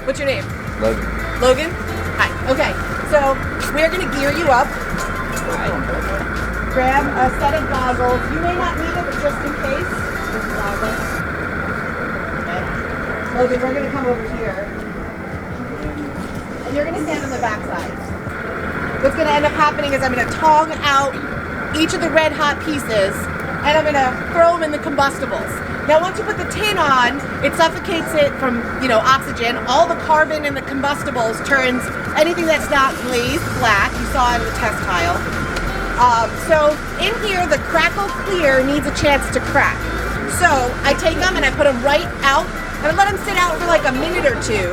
What's your name? Logan. Logan? Hi. Okay, so we're gonna gear you up. Grab a set of goggles. You may not need it, but just in case. There's goggles. Okay. Logan, we're gonna come over here. And you're gonna stand on the back side. What's gonna end up happening is I'm gonna tong out each of the red hot pieces and I'm gonna throw them in the combustibles. Now once you put the tin on, it suffocates it from, oxygen. All the carbon in the combustibles turns anything that's not glazed black. You saw it in the test tile. So in here, the crackle clear needs a chance to crack. So I take them and I put them right out and I let them sit out for like a minute or two.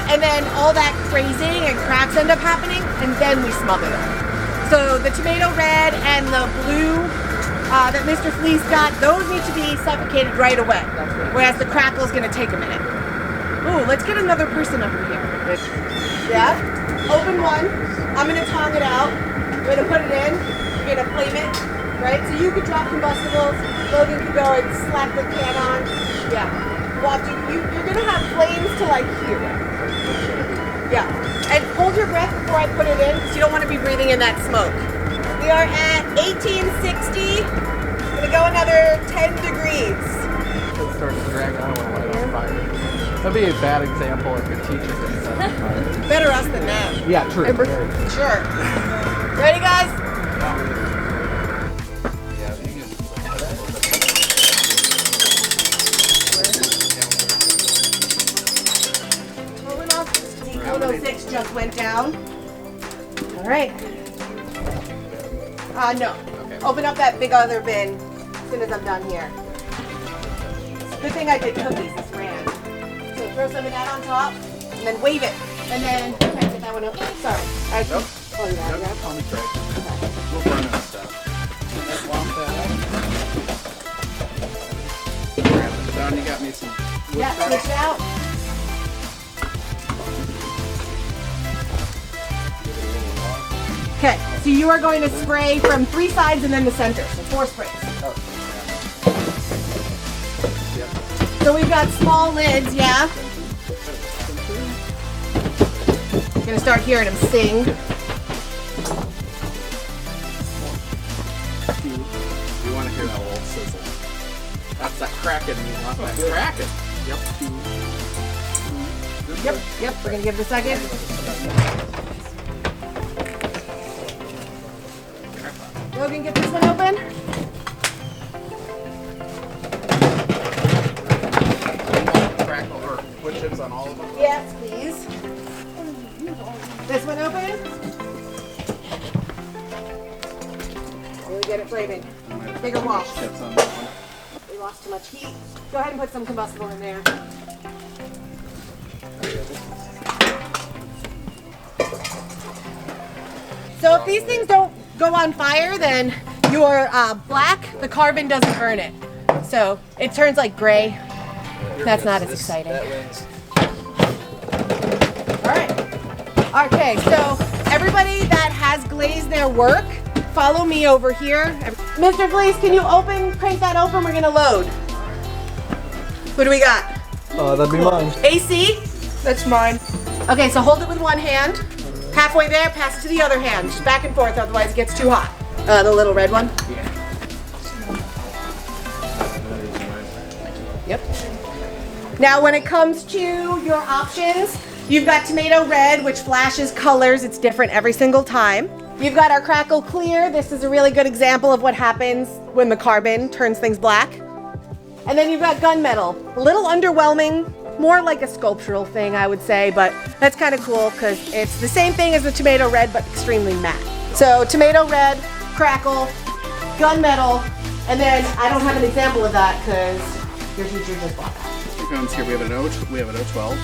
And then all that crazing and cracks end up happening and then we smother them. So the tomato red and the blue that Mr. Fleece got, those need to be suffocated right away. Whereas the crackle is going to take a minute. Ooh, let's get another person over here. Yeah? Open one. I'm going to tong it out. We're going to put it in. You're going to flame it. Right? So you could drop combustibles. Logan could go and slap the can on. Yeah. Watch you're going to have flames to like here. Yeah. And hold your breath before I put it in because you don't want to be breathing in that smoke. We are at 1860. Gonna go another 10 degrees. It starts to drag on when I light on fire. That'd be a bad example if your teacher didn't set on fire. Better us than them. Yeah, true. Sure. Ready, guys? Pulling off. C-106 just went down. All right. No. Okay. Open up that big other bin as soon as I'm done here. Good thing I did cookies, this ran. So throw some of that on top, and then wave it. And then, try to get that one up. Sorry. Nope. Oh, you got it. Nope. Call me Trey. We'll burn that stuff. Grab it down. You got me some wood. Yeah, switch it out. Okay, so you are going to spray from 3 sides and then the center, so 4 sprays. Oh, yeah. So we've got small lids, yeah? I'm gonna start hearing him sing. You want to hear that little sizzle. That's that cracking you want. That cracking. Yep, we're gonna give it a second. Logan, get this one open. Crackle or wood chips on all of them? Yes, please. This one open. Really get it flaming. Bigger wash. Chips on that one. We lost too much heat. Go ahead and put some combustible in there. So if these things don't go on fire, then your black, the carbon doesn't burn it. So it turns like gray. That's not as exciting. All right. Okay, so everybody that has glazed their work, follow me over here. Mr. Fleece, can you crank that open? We're gonna load. What do we got? That'd be mine. AC? That's mine. Okay, so hold it with one hand. Halfway there, pass it to the other hand. Just back and forth, otherwise it gets too hot. The little red one? Yeah. Yep. Now when it comes to your options, you've got tomato red, which flashes colors. It's different every single time. You've got our crackle clear. This is a really good example of what happens when the carbon turns things black. And then you've got gunmetal. A little underwhelming, more like a sculptural thing, I would say, but that's kind of cool because it's the same thing as the tomato red, but extremely matte. So tomato red, crackle, gunmetal, and then I don't have an example of that because your teacher just bought that. Cones here. We have an 012,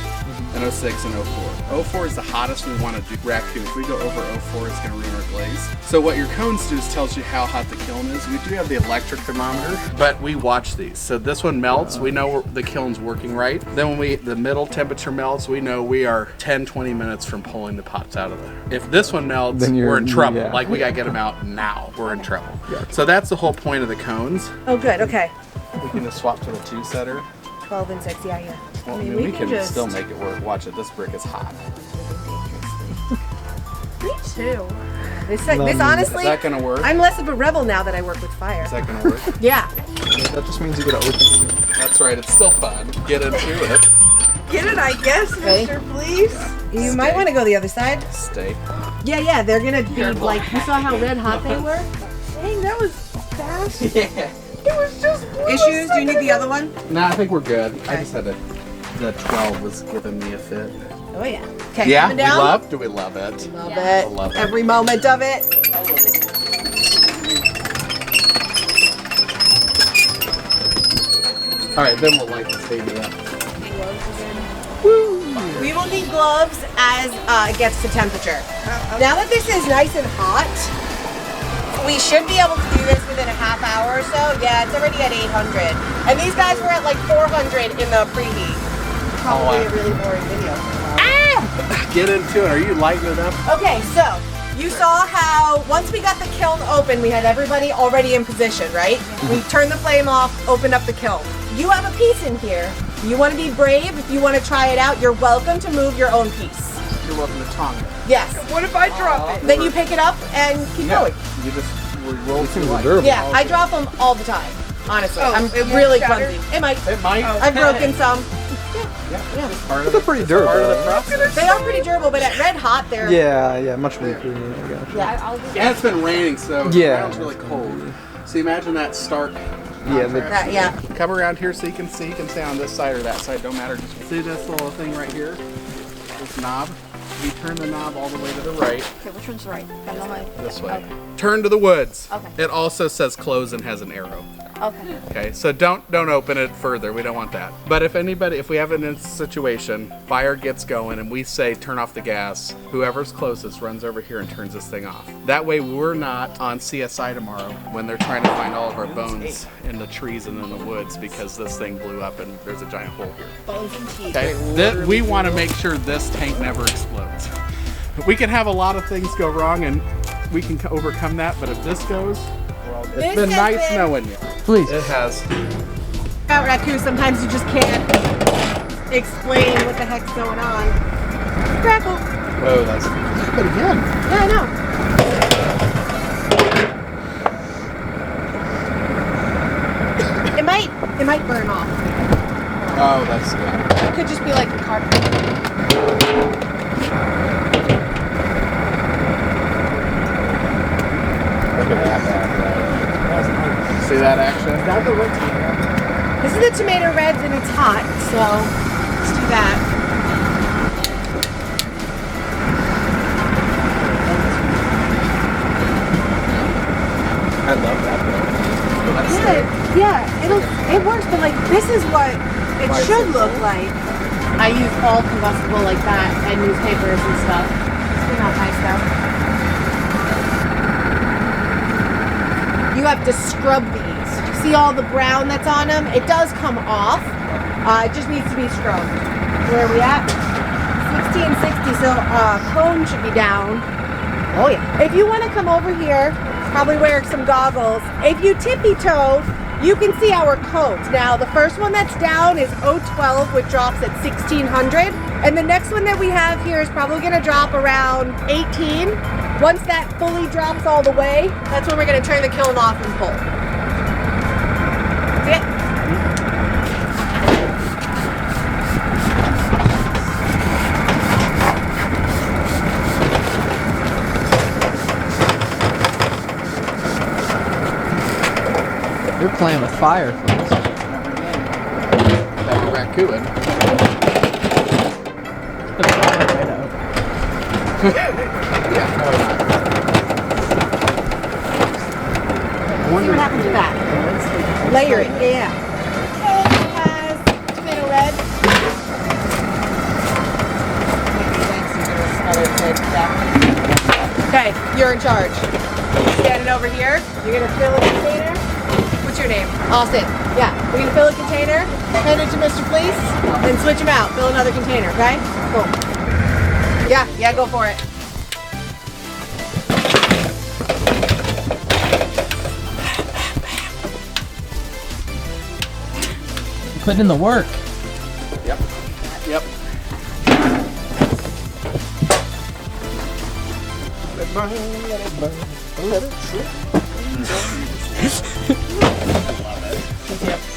an 06, and 04. 04 is the hottest we want to do Raku. If we go over 04, it's going to ruin our glaze. So what your cones do is tells you how hot the kiln is. We do have the electric thermometer, but we watch these. So this one melts. We know the kiln's working right. Then when the middle temperature melts, we know we are 10-20 minutes from pulling the pots out of there. If this one melts, then we're in trouble. Yeah. Like we got to get them out now. We're in trouble. Yeah. So that's the whole point of the cones. Oh, good. Okay. We can just swap to the 2-setter. 12 and 6. Yeah, yeah. Well, I mean, we can still make it work. Watch it. This brick is hot. Me too. This honestly, is that gonna work? I'm less of a rebel now that I work with fire. Is that gonna work? Yeah. That just means you gotta open it. That's right. It's still fun. Get into it. Get it, I guess, Okay. Mr. Fleece. You might want to go the other side. Stay. Yeah, yeah. They're gonna be like. You saw how red hot they were? Dang, that was fast. Yeah. It was just issues. Do you need the other one? No, I think we're good. I just had to. The 12 was giving me a fit. Oh yeah. Okay. Yeah. Coming down. Do we love it? Love I it. love it. Every moment of it. All right, then we'll light this baby up. We will need gloves as it gets to temperature. Now that this is nice and hot, we should be able to do this within a half hour or so. Yeah, it's already at 800. And these guys were at like 400 in the preheat. Probably a really boring video. Ah! Get into it. Are you lighting it up? Okay, so you saw how once we got the kiln open, we had everybody already in position, right? We turned the flame off, opened up the kiln. You have a piece in here. You want to be brave. If you want to try it out, you're welcome to move your own piece. You're welcome to tongue it. Yes. What if I drop it? Then you pick it up and keep going. You just roll These things through are life. durable. Yeah, I drop them all the time. Honestly, Oh, I'm it won't really shatter? clumsy. It might. It might. I've broken some. Yeah. Part But they're pretty durable. Part of the process. They are pretty durable, but at red hot, they're Yeah, much weaker. I gotcha. yeah. And it's been raining, so Yeah. the ground's really cold. So imagine that stark. Yeah, That, yeah. Come around here so you can see. You can stay on this side or that side. Don't matter. Just see this little thing right here. This knob. You turn the knob all the way to the right. Okay, which one's right? I know my. This way. Turn to the woods. Okay. It also says close and has an arrow. Okay. Okay, so don't open it further. We don't want that. But if we have an in situation, fire gets going and we say turn off the gas, whoever's closest runs over here and turns this thing off. That way we're not on CSI tomorrow when they're trying to find all of our bones in the trees and in the woods because this thing blew up and there's a giant hole here. Bones and teeth. Okay, we want to make sure this tank never explodes. We can have a lot of things go wrong and we can overcome that, but if this goes, it's been nice knowing you. Please. It has. At Raku, sometimes you just can't explain what the heck's going on. Crackle. Whoa, that's but again. Yeah, I know. It might burn off. Oh, that's good. It could just be like a carpet. Look at that. See that action? This is the tomato reds and it's hot, so let's do that. I love that though. Yeah, it works, but like this is what it should look like. I use all combustible like that and newspapers and stuff. It's not nice though. You have to scrub these. See all the brown that's on them? It does come off. It just needs to be scrubbed. Where are we at? 1660, so cone should be down. Oh yeah. If you want to come over here, probably wear some goggles. If you tippy toe, you can see our cones. Now the first one that's down is 012, which drops at 1600. And the next one that we have here is probably gonna drop around 18. Once that fully drops all the way, that's when we're gonna turn the kiln off and pull. See it? You're playing with fire, folks. That raccoon. See what happens with that. Layering, yeah. Has tomato red. Okay, you're in charge. Standing over here, you're gonna fill a container. What's your name? Austin. Yeah, we're gonna fill a container, hand it to Mr. Fleece, then switch them out. Fill another container, okay? Cool. Yeah, go for it. Putting in the work. Yep. Yep.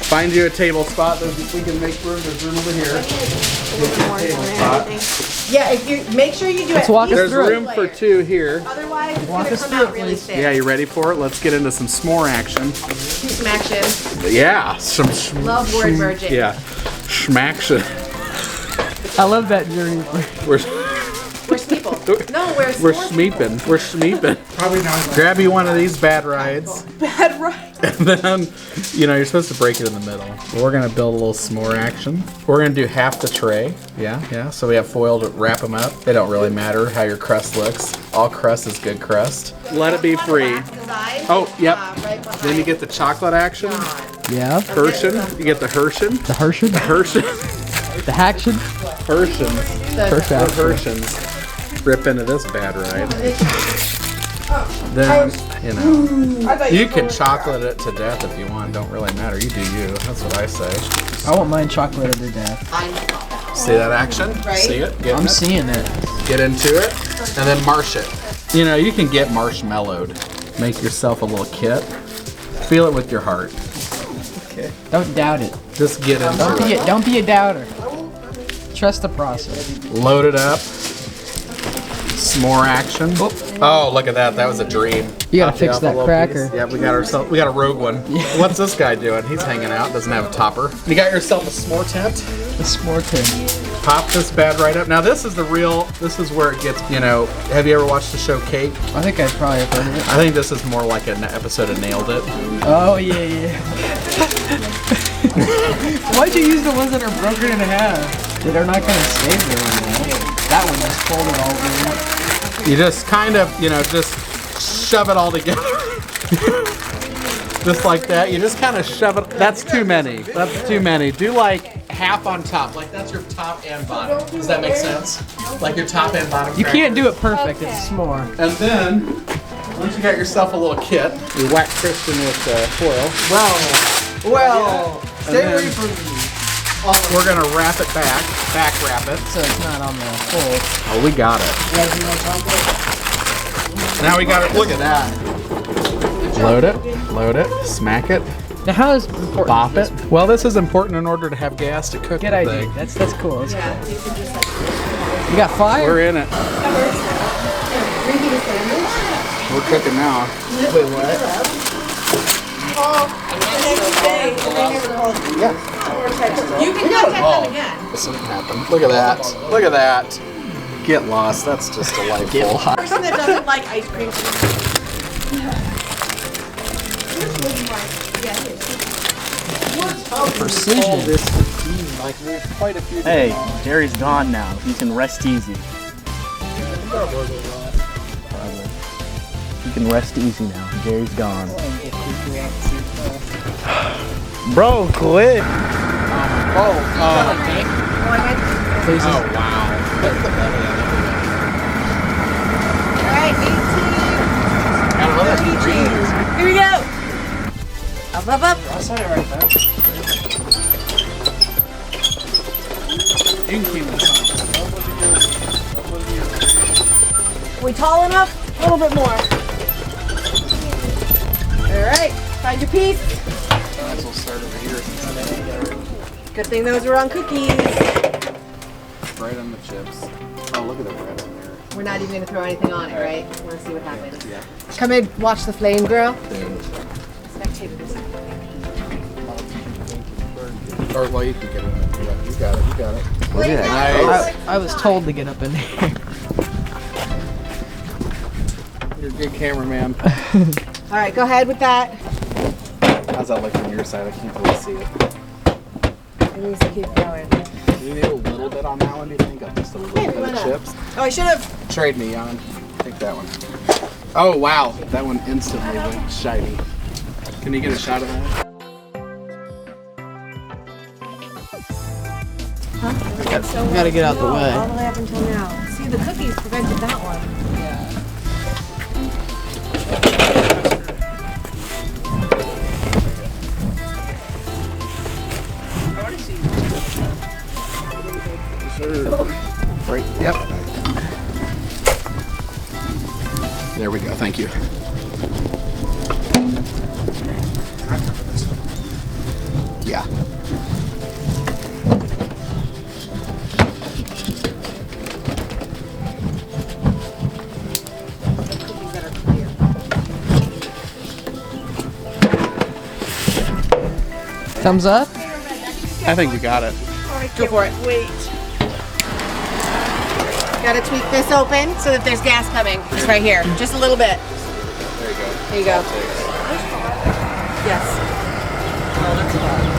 Find you a table spot. We can make room. There's room over here. Table spot. Yeah, if you make sure you do Let's it. walk us There's through it. room for 2 here. Otherwise, it's Walk gonna us come through out it, really please. thin. Yeah, you ready for it? Let's get into some s'more action. Some action. Yeah, some Love word merging. Yeah, schmaction. I love that journey. We're We're Smeeple. No, we're schmeeping. We're schmeeping. Probably not. Grab you one of these bad rides, bad right. and then, you know, you're supposed to break it in the middle. We're gonna build a little s'more action. We're gonna do half the tray. Yeah. So we have foil to wrap them up. It don't really matter how your crust looks. All crust is good crust. Let it be free. Oh, yep. Then you get the chocolate action. Yeah. Herschen. You get the Herschen. The Hershey. The Herschen. The Haction. Herschens. First The out. Herschens. Rip into this bad ride. Then, you know, you can chocolate it to death if you want. Don't really matter. You do you. That's what I say. I want mine chocolate to death. See that action? See it? Get I'm it? seeing it. Get into it, and then marsh it. You know, you can get marshmallowed. Make yourself a little kit. Feel it with your heart. Okay. Don't doubt it. Just get into it. Don't be a doubter. Trust the process. Load it up. S'more action. Oh, look at that. That was a dream. You gotta Knocked fix off a that little cracker. piece. Yeah, we got a rogue one. What's this guy doing? He's hanging out. Doesn't have a topper. You got yourself a s'more tent. The s'more tin. Pop this bad right up. Now this is this is where it gets, you know, have you ever watched the show Cake? I think I probably have heard of it. I think this is more like an episode of Nailed It. Oh yeah. Why'd you use the ones that are broken in half? They're not gonna stay very well. That one just folded all over. You just kind of, you know, just shove it all together. Just like that. You just kind of shove it. That's too many. That's too many. Do like half on top. Like that's your top and bottom. Does that make sense? Like your top and bottom. You can't do it perfect. It's s'more. And then, once you got yourself a little kit, you whack Christian with foil. Well, stay away from me. We're gonna wrap it back wrap it. So it's not on the fold. Oh, we got it. Now we got it. Look at that. Load it, smack it, Now how is important? bop it. Well, this is important in order to have gas to cook Good the idea. thing. That's cool. That's cool. You got fire? We're in it. We're cooking now. Wait, what? You can contact them again. This didn't happen. Look at that. Look at that. Get lost. That's just delightful. Person that doesn't like ice cream. Precision. Hey, Jerry's gone now. You can rest easy. You can rest easy now. Jerry's gone. Bro, quit. Oh, wow. Alright, 18. 32. Here we go. Up. I'll set it right there. You can keep this on. We tall enough? A little bit more. Alright, find your piece. We'll start over here. Good thing those are on cookies. Right on the chips. Oh, look at the bread on there. We're not even going to throw anything on it, right? We'll see what happens. Yeah. Come in, watch the flame grow. Spectators. Or, well, you can get it. You got it. Nice. I was told to get up in here. You're a good cameraman. Alright, go ahead with that. How's that look from your side? I can't really see it. It needs to keep going. Do you need a little bit on that one, do you think? Just a little bit why of not? chips? Oh, I should have. Trade me on. Take that one. Oh, wow. That one instantly went shiny. Can you get a shot of that? You gotta get out the way. All the way up until now. See, the cookies prevented that one. Right. Yep. There we go. Thank you. Yeah. Thumbs up? I think we got it. Go for it. Wait. Gotta tweak this open so that there's gas coming. Just right here. Just a little bit. There you go. There you go. Yes. Oh, that's hot.